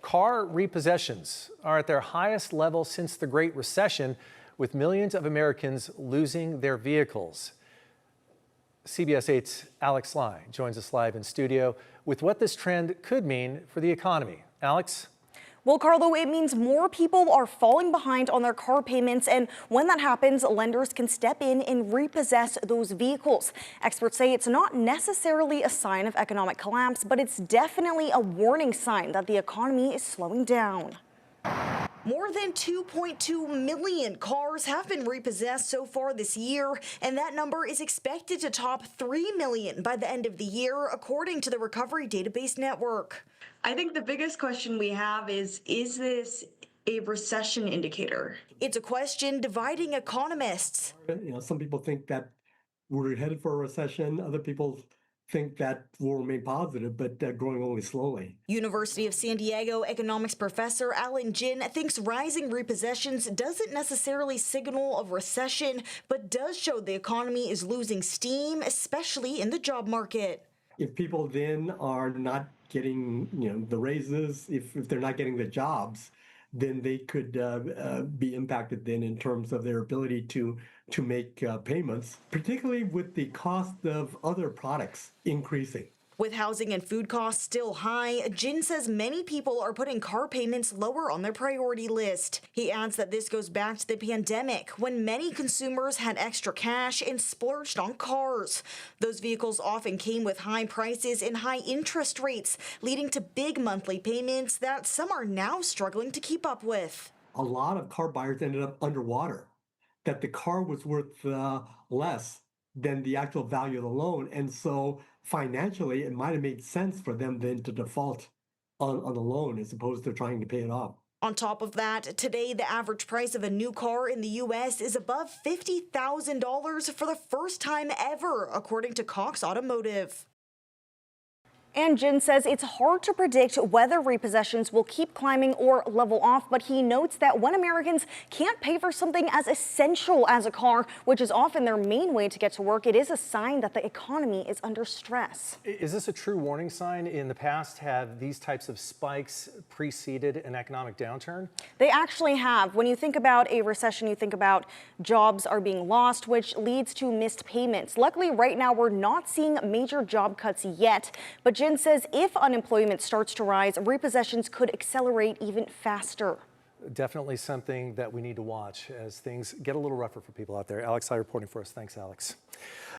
Car repossessions are at their highest level since the Great Recession, with millions of Americans losing their vehicles. CBS 8's Alex Sly joins us live in studio with what this trend could mean for the economy. Alex? Well, Carlo, it means more people are falling behind on their car payments, and when that happens, lenders can step in and repossess those vehicles. Experts say it's not necessarily a sign of economic collapse, but it's definitely a warning sign that the economy is slowing down. More than 2.2 million cars have been repossessed so far this year, and that number is expected to top 3 million by the end of the year, according to the Recovery Database Network. I think the biggest question we have is this a recession indicator? It's a question dividing economists. Some people think that we're headed for a recession. Other people think that will remain positive, but growing only slowly. University of San Diego economics professor Alan Jin thinks rising repossessions doesn't necessarily signal a recession, but does show the economy is losing steam, especially in the job market. If people then are not getting the raises, if they're not getting the jobs, then they could be impacted then in terms of their ability to make payments, particularly with the cost of other products increasing. With housing and food costs still high, Jin says many people are putting car payments lower on their priority list. He adds that this goes back to the pandemic, when many consumers had extra cash and splurged on cars. Those vehicles often came with high prices and high interest rates, leading to big monthly payments that some are now struggling to keep up with. A lot of car buyers ended up underwater, that the car was worth less than the actual value of the loan. And so financially, it might have made sense for them then to default on the loan as opposed to trying to pay it off. On top of that, today the average price of a new car in the U.S. is above $50,000 for the first time ever, according to Cox Automotive. And Jin says it's hard to predict whether repossessions will keep climbing or level off, but he notes that when Americans can't pay for something as essential as a car, which is often their main way to get to work, it is a sign that the economy is under stress. Is this a true warning sign? In the past, have these types of spikes preceded an economic downturn? They actually have. When you think about a recession, you think about jobs are being lost, which leads to missed payments. Luckily, right now, we're not seeing major job cuts yet, but Jin says if unemployment starts to rise, repossessions could accelerate even faster. Definitely something that we need to watch as things get a little rougher for people out there. Alex Sly reporting for us. Thanks, Alex.